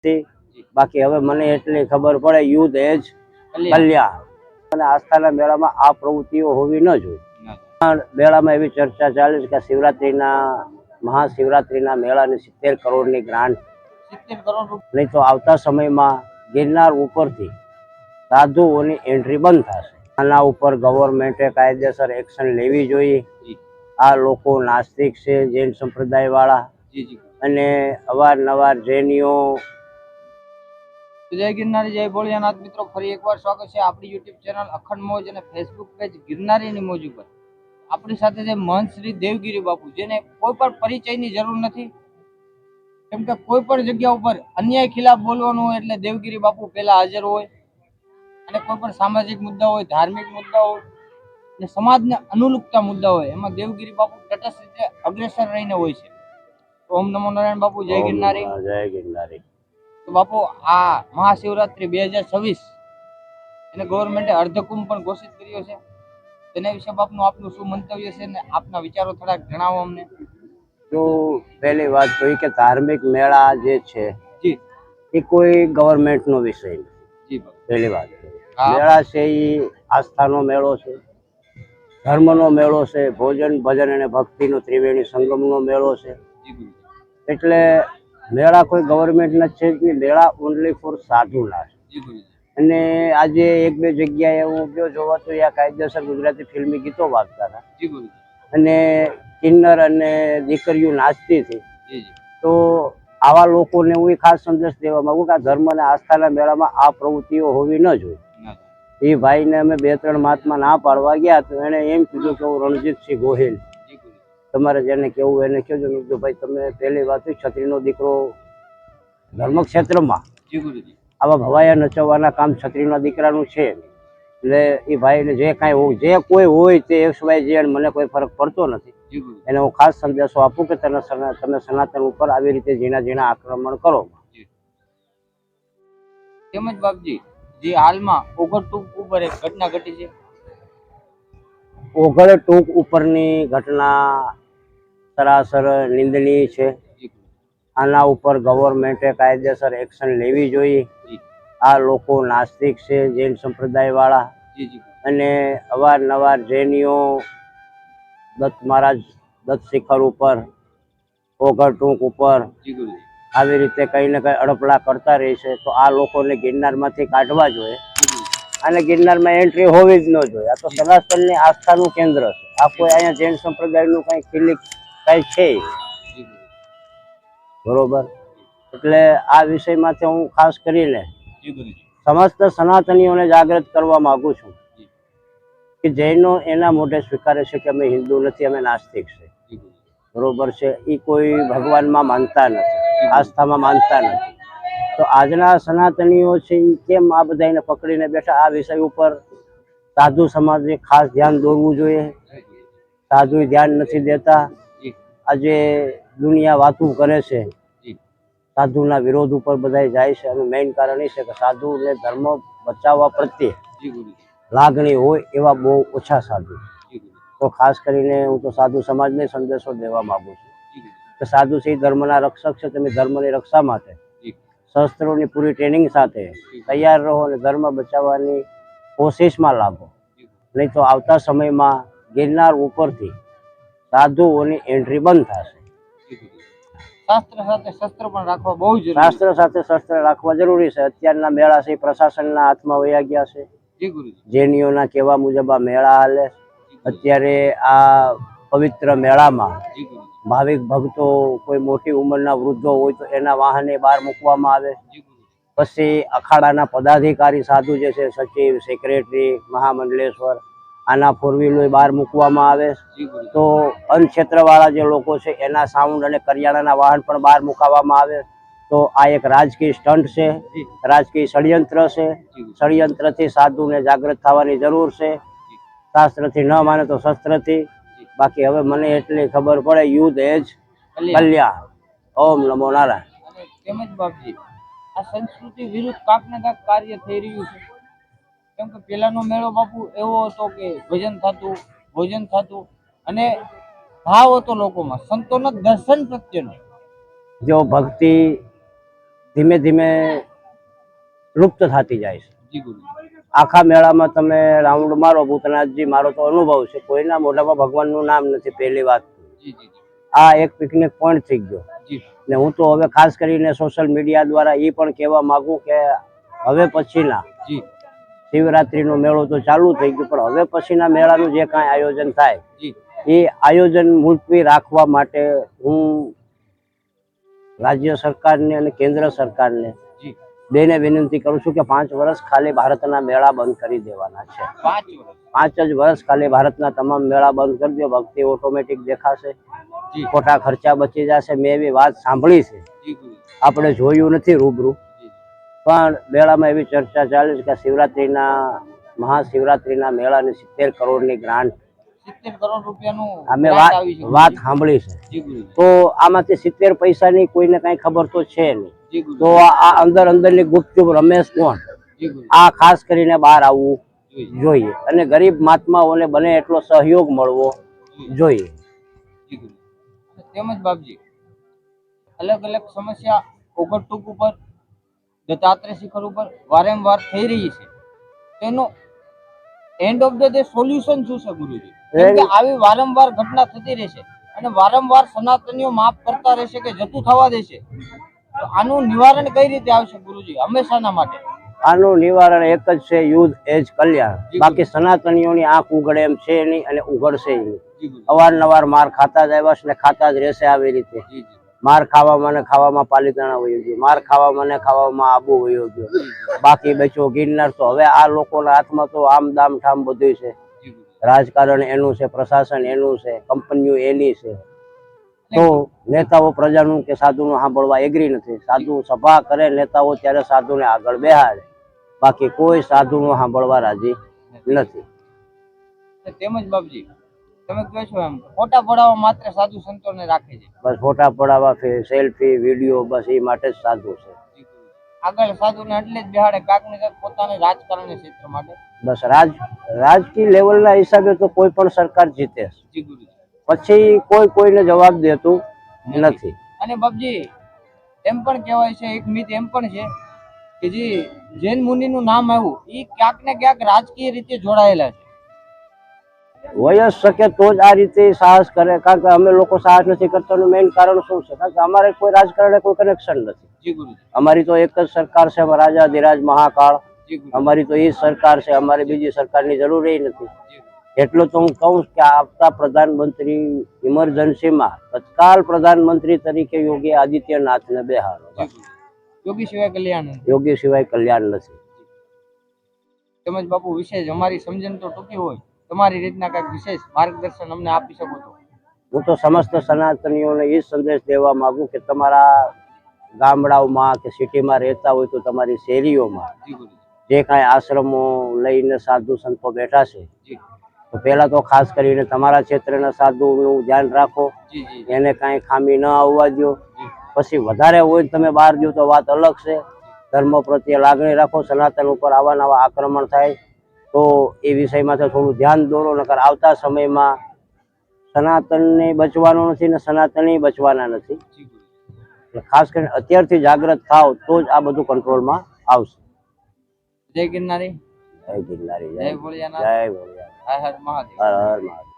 બાકી હવે મને એટલી ખબર પડે યુદ્ધ એ જ કલ્યાણ અને આસ્થાના મેળામાં આ પ્રવૃત્તિઓ હોવી ન જોઈએ। મેળામાં એવી ચર્ચા ચાલે છે કે શિવરાત્રીના મહાશિવરાત્રીના મેળાની 70 કરોડની ગ્રાન્ટ, નહીં તો આવતા સમયમાં ગિરનાર ઉપરથી સાધુઓની એન્ટ્રી બંધ થશે। આના ઉપર ગવર્મેન્ટે કાયદેસર એક્શન લેવી જોઈએ। આ લોકો નાસ્તિક છે, જૈન સંપ્રદાય વાળા, અને અવારનવાર જૈનીઓ। જય ગિરનારી, જય ભોળિયાનાથ। મિત્રો, ફરી એકવાર સ્વાગત છે આપણી યુટ્યુબ ચેનલ અખંડ મોજ અને ફેસબુક પેજ ગિરનારીની મોજ ઉપર। આપણી સાથે છે મહંત શ્રી દેવગીરી બાપુ, જેને કોઈ પણ પરિચયની જરૂર નથી, કેમ કે કોઈ પણ જગ્યા ઉપર અન્યાય ખિલાફ બોલવાનું હોય એટલે દેવગીરી બાપુ પહેલા હાજર હોય। અને કોઈ પણ સામાજિક મુદ્દા હોય, ધાર્મિક મુદ્દા હોય અને સમાજને અનુલક્ષતા મુદ્દા હોય, એમાં દેવગીરી બાપુ તટસ્થ રીતે અગ્રેસર રહીને હોય છે। ઓમ નમો નારાયણ બાપુ, જય ગિરનારી। જય ગિરનારી। તો બાપુ, આ મહાશિવરાત્રી 2026 એને ગવર્મેન્ટે અર્ધકુંભ પણ ઘોષિત કર્યો છે। તેના વિશે આપનું શું મંતવ્ય છે ને આપના વિચારો થોડાક જણાવો અમને। તો પહેલી વાત તો એ કે ધાર્મિક મેળા જે છે એ કોઈ ગવર્મેન્ટનો વિષય નથી। પહેલી વાત, મેળા છે એ આસ્થાનો મેળો છે, ધર્મનો મેળો છે, ભોજન ભજન અને ભક્તિનો ત્રિવેણી સંગમનો મેળો છે। એટલે મેળા કોઈ ગવર્મેન્ટ નથી છે, મેળા ઓનલી ફોર સાધુના છે। અને આજે એક બે જગ્યાએ હું ગયો જોવા તો આ કાયદેસર ગુજરાતી ફિલ્મી ગીતો વાગતા હતા અને કિન્નર અને દીકરીઓ નાચતી હતી। તો આવા લોકોને હું ખાસ સંદેશ દેવા માંગુ કે આ ધર્મ અને આસ્થાના મેળામાં આ પ્રવૃત્તિઓ હોવી ન જોઈએ। એ ભાઈને અમે 2-3 મહાત્મા ના પાડવા ગયા તો એને એમ કીધું કે હું રણજીતસિંહ ગોહિલ, તમારે જેને કેવું એને કહેજો। મેં કીધું ભાઈ, તમે પહેલી વાત છત્રીનો દીકરો ધર્મક્ષેત્રમાં આવા ભવાયા નચવવાના કામ છત્રીના દીકરાનું છે। એટલે એ ભાઈને જે કાંઈ હોય, જે કોઈ હોય તે XYZ મને કોઈ ફરક પડતો નથી। એને હું ખાસ સંદેશો આપું કે તમે સનાતન ઉપર આવી રીતે ઝીણા ઝીણા આક્રમણ કરો। તેમજ બાપજી, જે હાલમાં ઓગળ ટૂંક ઉપર એક ઘટના ઘટી છે। ઓગળ ટૂંક ઉપરની ઘટના સરાસર નિંદનીય છે। આના ઉપર ગવર્મેન્ટે કાયદેસર એક્શન લેવી જોઈએ। આ લોકો નાસ્તિક છે, જૈન સંપ્રદાય વાળા, અને અવારનવાર જૈનીઓ દત્ત મહારાજ દત્ત શિખર ઉપર, ઓગળ ટૂંક ઉપર આવી રીતે કઈ ને કઈ અડપલા કરતા રહે છે। તો આ લોકોને ગિરનારમાંથી કાઢવા જોઈએ અને ગિરનારમાં એન્ટ્રી હોવી જ ન જોઈએ। આ તો સનાતનની આસ્થાનું કેન્દ્ર છે। આ કોઈ અહીંયા જૈન સંપ્રદાયનું કઈ ક્લિનિક કઈ છે બરોબર? એટલે આ વિષયમાંથી હું ખાસ કરીને સમસ્ત સનાતનીઓને જાગૃત કરવા માંગુ છું કે જૈનો એના મોઢે સ્વીકારે છે કે અમે હિન્દુ નથી, અમે નાસ્તિક છે, બરોબર છે। એ કોઈ ભગવાનમાં માનતા નથી, આસ્થામાં માનતા નથી। તો આજના સનાતનીઓ છે એ કેમ આ બધાને પકડીને બેઠા? આ વિષય ઉપર સાધુ સમાજે ખાસ ધ્યાન દોરવું જોઈએ। સાધુ ધ્યાન નથી દેતા। આજે દુનિયા વાતું કરે છે, સાધુના વિરોધ ઉપર બધા જાય છે, અને મેઇન કારણ એ છે કે સાધુને ધર્મ બચાવવા પ્રત્યે લાગણી હોય એવા બહુ ઓછા સાધુ। તો ખાસ કરીને હું તો સાધુ સમાજને સંદેશો દેવા માંગુ છું કે સાધુ છે ધર્મના રક્ષક છે। તમે ધર્મની રક્ષા માટે શસ્ત્રોની પૂરી ટ્રેનિંગ સાથે તૈયાર રહો અને ધર્મ બચાવવાની કોશિશમાં લાગો, નહીં તો આવતા સમયમાં ગિરનાર ઉપરથી સાધુઓની એન્ટ્રી બંધ થશે। શાસ્ત્ર સાથે શસ્ત્ર પણ રાખવા બહુ જરૂરી છે। શાસ્ત્ર સાથે શસ્ત્ર રાખવા જરૂરી છે। અત્યારના મેળા છે પ્રશાસનના હાથમાં વયા ગયા છે। જૈનીઓના કહેવા મુજબ આ મેળા હાલે। અત્યારે આ પવિત્ર મેળામાં ભાવિક ભક્તો, કોઈ મોટી ઉંમરના વૃદ્ધો હોય તો એના વાહને બહાર મૂકવામાં આવે। પછી અખાડાના પદાધિકારી સાધુ જે છે, સચિવ, સેક્રેટરી, મહામંડલેશ્વર, આના 4 વ્હીલર બહાર મૂકવામાં આવે। તો અન્નક્ષેત્રવાળા જે લોકો છે એના સાઉન્ડ અને કરિયાણાના વાહન પણ બહાર મુકાવવામાં આવે। તો આ એક રાજકીય સ્ટન્ટ છે, રાજકીય ષડયંત્ર છે। ષડયંત્રથી સાધુને જાગૃત થવાની જરૂર છે। શાસ્ત્રથી ન માને તો શસ્ત્રથી। બાકી હવે મને એટલી ખબર પડે યુદ્ધ એ જ કલ્યાણ। ઓમ નમો નારાયણ। તેમજ બાપજી, આ સંસ્કૃતિ વિરુદ્ધ કાંક ને કાંક કાર્ય થઈ રહ્યું છે। કેમ કે પેલાનો મેળો બાપુ એવો હતો કે ભજન થતું, ભોજન થતું, અને ભાવ હતો લોકોમાં સંતોના દર્શન પ્રત્યેનો। જો ભક્તિ ધીમે ધીમે લુપ્ત થતી જાય છે. જી ગુરુજી. આખા મેળામાં તમે રાઉન્ડ મારો ભૂતનાથજી, મારો તો અનુભવ છે, કોઈના મોઢામાં ભગવાનનું નામ નથી. પહેલી વાત જી જી આ એક પિકનિક પોઈન્ટ થઈ ગયો. જી ને હું તો હવે ખાસ કરીને સોશિયલ મીડિયા દ્વારા એ પણ કહેવા માંગુ કે હવે પછીના જી શિવરાત્રીનો મેળો તો ચાલુ થઈ ગયો, પણ હવે પછીના મેળાનું જે કાંઈ આયોજન થાય જી એ આયોજન મુલતવી રાખવા માટે હું રાજ્ય સરકારને અને કેન્દ્ર સરકારને જી બેને વિનંતી કરું છું કે 5 વર્ષ ખાલી ભારતના મેળા બંધ કરી દેવાના છે. 5 વર્ષ. 5 જ વર્ષ ખાલી ભારતના તમામ મેળા બંધ કરી દો. ભક્તિ ઓટોમેટિક દેખાશે, જી ખોટા ખર્ચા બચી જશે. મેં એવી વાત સાંભળી છે, જી ગુરુજી. આપણે જોયું નથી રૂબરૂ, જી પણ મેળામાં એવી ચર્ચા ચાલે છે કે શિવરાત્રીના મહાશિવરાત્રીના મેળાની 70 કરોડની ગ્રાન્ટ 70 કરોડ રૂપિયાનું અમે grant આવી છે વાત ગુરુજી. સાંભળી છે. જી ગુરુજી. તો આમાંથી 70 પૈસાની કોઈને કાંઈ ખબર તો છે નહીં. જી ગુરુજી. તો આ અંદરની ગુપચુપ રમેશ કોણ, જી ગુરુજી. આ ખાસ કરીને બહાર આવવું જોઈએ. જોઈએ અને ગરીબ મહાત્માઓને બને એટલો સહયોગ મળવો જોઈએ. જી ગુરુજી. તેમજ બાપજી, અલગ અલગ સમસ્યા ઓગટટુક ઉપર, દત્તાત્રેય શિખર ઉપર વારંવાર થઈ રહી છે. તેનો end of the day solution શું છે ગુરુજી? કેમ કે આવી વારંવાર ઘટના થતી રહેશે અને વારંવાર સનાતનીઓ માફ કરતા રહેશે કે જતું થવા દેશે, તો આનું નિવારણ કઈ રીતે આવશે ગુરુજી હંમેશાના માટે? આનું નિવારણ એક જ છે, યુદ્ધ એ જ કલ્યાણ. જી. બાકી સનાતનીઓની આંખ ઉઘડે એમ છે નહીં અને ઉઘડશે નહીં. જી ગુરુજી. અવારનવાર માર ખાતા જ આવ્યા છે ને ખાતા જ રહેશે આવી રીતે. જી જી માર ખાવામાં ને ખાવામાં પાલીતાણા વયો ગયો, માર ખાવામાં ને ખાવામાં આબુ વયો ગયો, બાકી બચ્યો ગિરનાર. તો હવે આ લોકોના હાથમાં તો આમ દામ ઠામ બધું છે. જી ગુરુજી. રાજકારણ એનું છે, પ્રશાસન એનું છે, કંપનીઓ એની છે. તો નેતાઓ પ્રજાનું કે સાધુનું સાંભળવા એગ્રી નથી. સાધુ સભા કરે નેતાઓ ત્યારે સાધુને આગળ બેહાડે, બાકી કોઈ સાધુનું સાંભળવા રાજી નથી. તેમજ બાપજી, તમે કહો છો એમ ફોટા પડાવવા માત્ર સાધુ સંતોને રાખે છે. બસ ફોટા પડાવવા, સેલ્ફી, વિડીયો, બસ એ માટે જ સાધુ છે. જી ગુરુજી. આગળ સાધુને એટલે જ બેહાડે કાંક ને કાંક પોતાને રાજકારણના ક્ષેત્ર માટે. બસ રાજકીય લેવલના હિસાબે તો કોઈ પણ સરકાર જીતે છે, જી ગુરુજી. પછી કોઈ કોઈને જવાબ દેતું નથી. અને બાપજી, એમ પણ કહેવાય છે, એક મિથ એમ પણ છે કે જે જૈન મુનિનું નામ આવ્યું એ ક્યાંક ને ક્યાંક રાજકીય રીતે જોડાયેલા છે. હોય જ શકે તો જ આ રીતે સાહસ કરે, કારણ કે અમે લોકો સાહસ નથી કરતા. એનું મેઇન કારણ શું છે? કારણ કે અમારે કોઈ રાજકારણે કોઈ કનેક્શન નથી. જી ગુરુજી. અમારી તો એક જ સરકાર છે, રાજાધિરાજ મહાકાળ. જી ગુરુજી. અમારી તો એ જ સરકાર છે, અમારે બીજી સરકારની જરૂર નથી. જી. એટલું તો હું કહું કે આપતા પ્રધાનમંત્રી ઇમરજન્સીમાં તત્કાલ પ્રધાનમંત્રી તરીકે યોગી આદિત્યનાથને બેહાડો. જી ગુરુજી. યોગી સિવાય કલ્યાણ નથી. યોગી સિવાય કલ્યાણ નથી. તેમજ બાપુ, વિશેષ અમારી સમજણ તો ટૂંકી હોય, તમારી રીતના કાંઈક વિશેષ માર્ગદર્શન અમને આપી શકો તો? હું તો સમસ્ત સનાતનીઓને એ સંદેશ દેવા માંગુ કે તમારા ગામડાઓમાં કે સિટીમાં રહેતા હોય તો તમારી શેરીઓમાં જી ગુરુજી. જે કાંઈ આશ્રમો લઈને સાધુ સંતો બેઠા છે, જી તો પહેલા તો ખાસ કરીને તમારા ક્ષેત્રના સાધુનું ધ્યાન રાખો, જી જી એને કાંઈ ખામી ન આવવા દો. જી. પછી વધારે હોય તમે બહાર દો તો વાત અલગ છે. ધર્મ પ્રત્યે લાગણી રાખો. સનાતન ઉપર આવા નવા આક્રમણ થાય તો એ વિષયમાં તો થોડું ધ્યાન દોરો, નકર આવતા સમયમાં સનાતનને બચવાનું નથી ને સનાતની બચવાના નથી. જી ગુરુજી. એટલે ખાસ કરીને અત્યારથી જાગૃત થાવ તો જ આ બધું કંટ્રોલમાં આવશે. જય ગિરનારી. જય ગિરનારી, જય ભોળિયાનાથ. જય ભોળિયાનાથ, હર હર મહાદેવ. હર હર મહાદેવ.